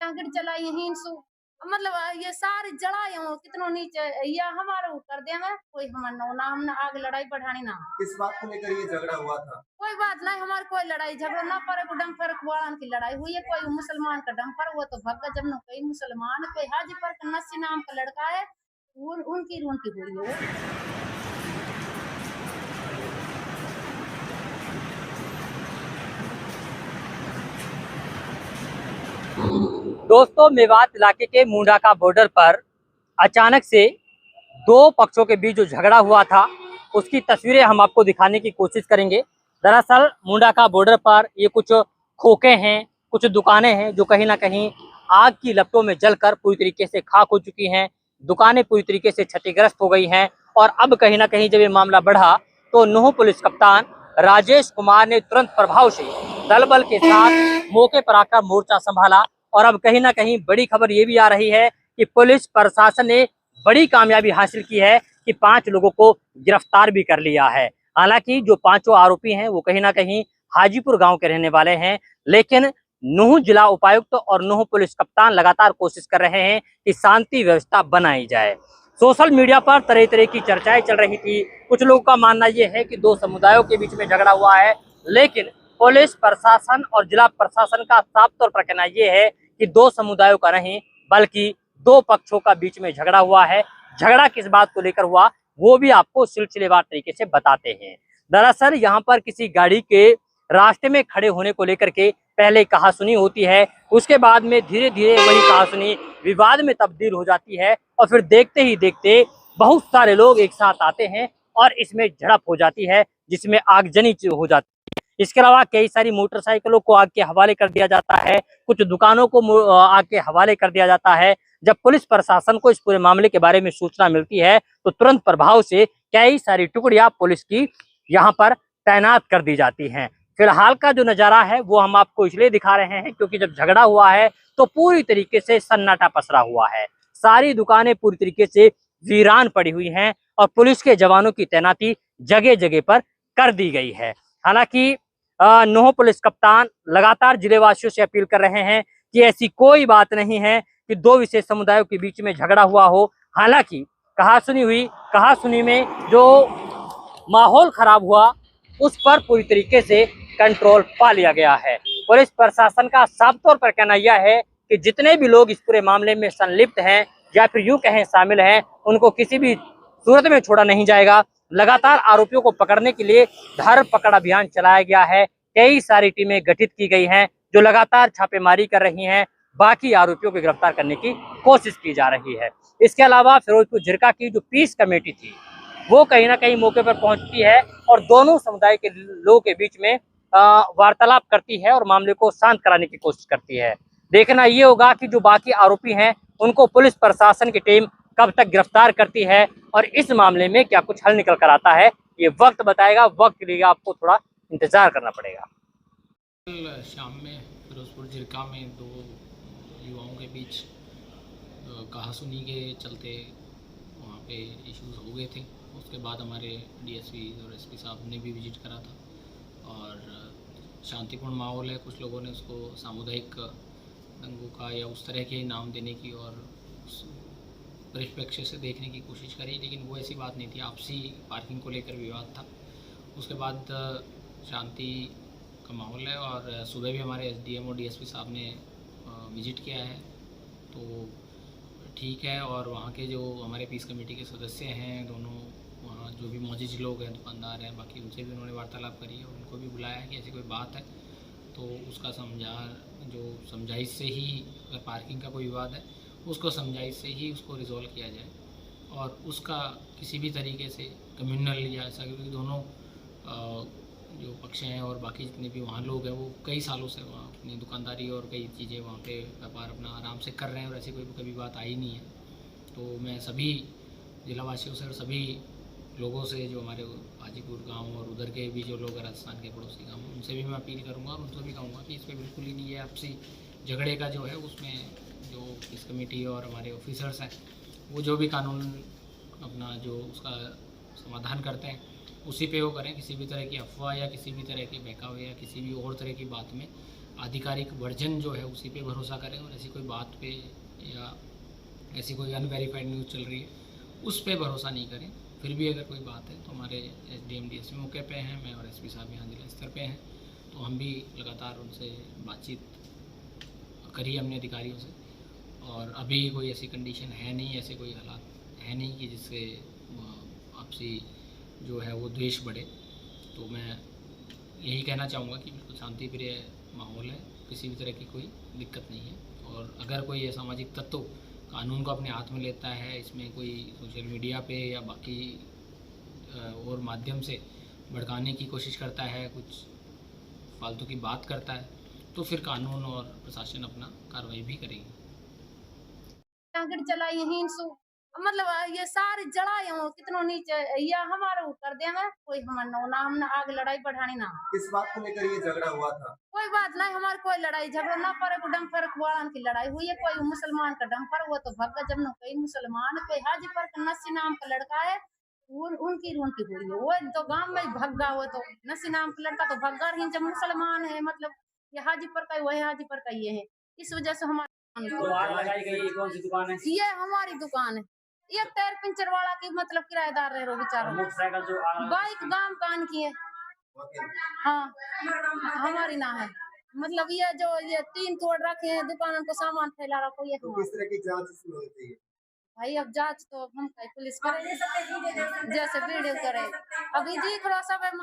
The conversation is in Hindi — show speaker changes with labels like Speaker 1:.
Speaker 1: टैंकर चलाई हिंसू मतलब ये सारी जड़ाई हो कितनो नीचे या हमारे ऊपर दे में कोई हमर ना हमने आगे लड़ाई बढ़ानी ना
Speaker 2: किस बात को लेकर ये झगड़ा हुआ था?
Speaker 1: कोई बात नहीं हमारे कोई लड़ाई झगड़ा ना पर डंपर वालन की लड़ाई हुई है कोई मुसलमान का डंपर वो तो भगत जब न कोई मुसलमान कोई हाजीपुर का नस्सी नाम का लड़का है उनकी हुई है वो।
Speaker 3: दोस्तों, मेवात इलाके के मुंडाका बॉर्डर पर अचानक से दो पक्षों के बीच जो झगड़ा हुआ था उसकी तस्वीरें हम आपको दिखाने की कोशिश करेंगे। दरअसल मुंडाका बॉर्डर पर ये कुछ खोखे हैं, कुछ दुकानें हैं जो कहीं ना कहीं आग की लपटों में जलकर पूरी तरीके से खाक हो चुकी हैं। दुकानें पूरी तरीके से क्षतिग्रस्त हो गई हैं और अब कहीं ना कहीं जब ये मामला बढ़ा तो नूह पुलिस कप्तान राजेश कुमार ने तुरंत प्रभाव से दल बल के साथ मौके पर आकर मोर्चा संभाला। और अब कहीं ना कहीं बड़ी खबर ये भी आ रही है कि पुलिस प्रशासन ने बड़ी कामयाबी हासिल की है कि 5 लोगों को गिरफ्तार भी कर लिया है। हालांकि जो 5 आरोपी हैं वो कहीं ना कहीं हाजीपुर गांव के रहने वाले हैं, लेकिन नूह जिला उपायुक्त और नूह पुलिस कप्तान लगातार कोशिश कर रहे हैं कि शांति व्यवस्था बनाई जाए। सोशल मीडिया पर तरह तरह की चर्चाएं चल रही थी। कुछ लोगों का मानना यह है कि दो समुदायों के बीच में झगड़ा हुआ है, लेकिन पुलिस प्रशासन और जिला प्रशासन का साफ तौर पर कहना यह है कि दो समुदायों का नहीं बल्कि दो पक्षों का बीच में झगड़ा हुआ है। झगड़ा किस बात को लेकर हुआ वो भी आपको सिलसिलेवार तरीके से बताते हैं। दरअसल यहाँ पर किसी गाड़ी के रास्ते में खड़े होने को लेकर के पहले कहासुनी होती है, उसके बाद में धीरे धीरे वही कहासुनी विवाद में तब्दील हो जाती है और फिर देखते ही देखते बहुत सारे लोग एक साथ आते हैं और इसमें झड़प हो जाती है जिसमें आगजनी हो जाती है। इसके अलावा कई सारी मोटरसाइकिलों को आग के हवाले कर दिया जाता है, कुछ दुकानों को आग के हवाले कर दिया जाता है। जब पुलिस प्रशासन को इस पूरे मामले के बारे में सूचना मिलती है तो तुरंत प्रभाव से कई सारी टुकड़ियां पुलिस की यहाँ पर तैनात कर दी जाती हैं। फिलहाल का जो नजारा है वो हम आपको इसलिए दिखा रहे हैं क्योंकि जब झगड़ा हुआ है तो पूरी तरीके से सन्नाटा पसरा हुआ है। सारी दुकानें पूरी तरीके से वीरान पड़ी हुई हैं और पुलिस के जवानों की तैनाती जगह जगह पर कर दी गई है। हालांकि नूह पुलिस कप्तान लगातार जिलेवासियों से अपील कर रहे हैं कि ऐसी कोई बात नहीं है कि दो विशेष समुदायों के बीच में झगड़ा हुआ हो। हालांकि कहासुनी में जो माहौल खराब हुआ उस पर पूरी तरीके से कंट्रोल पा लिया गया है। पुलिस प्रशासन का साफ तौर पर कहना यह है कि जितने भी लोग इस पूरे मामले में संलिप्त हैं या फिर यूं कहें शामिल हैं, उनको किसी भी सूरत में छोड़ा नहीं जाएगा। लगातार आरोपियों को पकड़ने के लिए धर पकड़ अभियान चलाया गया है। कई सारी टीमें गठित की गई हैं जो लगातार छापेमारी कर रही हैं। बाकी आरोपियों को गिरफ्तार करने की कोशिश की जा रही है। इसके अलावा फिरोजपुर झिरका की जो पीस कमेटी थी वो कहीं ना कहीं मौके पर पहुंचती है और दोनों समुदाय के लोगों के बीच में वार्तालाप करती है और मामले को शांत कराने की कोशिश करती है। देखना ये होगा कि जो बाकी आरोपी हैं उनको पुलिस प्रशासन की टीम कब तक गिरफ्तार करती है और इस मामले में क्या कुछ हल निकल कर आता है ये वक्त बताएगा। वक्त के लिए आपको थोड़ा इंतजार करना पड़ेगा।
Speaker 4: कल शाम में फिरोजपुर झिरका में दो युवाओं के बीच कहासुनी के चलते वहाँ पे इश्यूज हो गए थे। उसके बाद हमारे डीएसपी और एसपी साहब ने भी विजिट करा था और शांतिपूर्ण माहौल है। कुछ लोगों ने उसको सामुदायिक दंगों का या उस तरह के नाम देने की और उस परिप्रेक्ष्य से देखने की कोशिश करी, लेकिन वो ऐसी बात नहीं थी। आपसी पार्किंग को लेकर विवाद था। उसके बाद शांति का माहौल है और सुबह भी हमारे एसडीएम और डीएसपी साहब ने विजिट किया है तो ठीक है। और वहाँ के जो हमारे पीस कमेटी के सदस्य हैं दोनों, वहाँ जो भी मौजूद लोग हैं, दुकानदार हैं, बाकी उनसे भी उन्होंने वार्तालाप करी है और उनको भी बुलाया है कि ऐसी कोई बात है तो उसका समझाइश से ही, अगर पार्किंग का कोई विवाद है उसको समझाइश से ही उसको रिजॉल्व किया जाए और उसका किसी भी तरीके से कम्युनल या ऐसा, क्योंकि दोनों जो पक्ष हैं और बाकी जितने भी वहाँ लोग हैं वो कई सालों से वहाँ अपनी दुकानदारी और कई चीज़ें वहाँ पे व्यापार अपना आराम से कर रहे हैं और ऐसी कोई कभी बात आई नहीं है। तो मैं सभी जिलावासियों से और सभी लोगों से जो हमारे हाजीपुर गांव और उधर के भी जो लोग राजस्थान के पड़ोसी गांव, उनसे भी मैं अपील करूंगा और उनसे भी कहूँगा कि इस पर बिल्कुल ही नहीं है आपसी झगड़े का जो है उसमें जो इस कमेटी और हमारे ऑफिसर्स हैं वो जो भी कानून अपना जो उसका समाधान करते हैं उसी पे वो करें। किसी भी तरह की अफवाह या किसी भी तरह के बहकावे या किसी भी और तरह की बात में आधिकारिक वर्जन जो है उसी पे भरोसा करें, और ऐसी कोई बात पे या ऐसी कोई अनवेरीफाइड न्यूज़ चल रही है उस पे भरोसा नहीं करें। फिर भी अगर कोई बात है तो हमारे एसडीएम डीएसपी मौके पे हैं, मैं और एसपी साहब यहाँ जिला स्तर पे हैं, तो हम भी लगातार उनसे बातचीत करी हमने अधिकारियों से, और अभी कोई ऐसी कंडीशन है नहीं, ऐसे कोई हालात है नहीं कि जिससे आपसी जो है वो द्वेष बढ़े। तो मैं यही कहना चाहूँगा कि बिल्कुल शांति प्रिय माहौल है, किसी भी तरह की कोई दिक्कत नहीं है। और अगर कोई असामाजिक तत्व कानून को अपने हाथ में लेता है, इसमें कोई सोशल मीडिया पे या बाकी और माध्यम से भड़काने की कोशिश करता है, कुछ फालतू की बात करता है, तो फिर कानून और प्रशासन अपना कार्रवाई भी करेगी।
Speaker 1: टांगड़ चलाई हिंसू मतलब ये सारी जड़ाई हो कितनों नीचे ये हमारे ऊपर देवे कोई हमारा नो ना हमने आग लड़ाई बढ़ानी ना।
Speaker 2: किस बात को लेकर ये झगड़ा हुआ था?
Speaker 1: कोई बात नहीं, हमारी कोई लड़ाई झगड़ा ना पर डंग फर्क वालन की लड़ाई हुई है, कोई मुसलमान का डंग पर वो तो भगत जब न कोई मुसलमान कोई हाजी पर नसी नाम का लड़का है उनकी हुई है, वो तो गांव में भग्गा, वो तो नसी नाम का लड़का तो भग्गा ही जब मुसलमान है, मतलब ये हाजी पर का वो है, हाजी पर का ये है, इस वजह से हमारे
Speaker 3: लगाई गई कौन सी दुकान है?
Speaker 1: ये हमारी दुकान है, ये टायर पंचर वाला की मतलब किराएदार रहे बेचारा,
Speaker 3: मोटरसाइकिल जो
Speaker 1: बाइक गांव कान की है। हाँ हमारी ना है, मतलब ये जो ये तीन तोड़ रखे हैं दुकानों को सामान फैला रखो ये
Speaker 2: तो किस तरह की जांच इसमें होनी चाहिए?
Speaker 1: भाई अब जांच तो हम पुलिस करे जैसे वीडियो करे, अभी देख रहा सब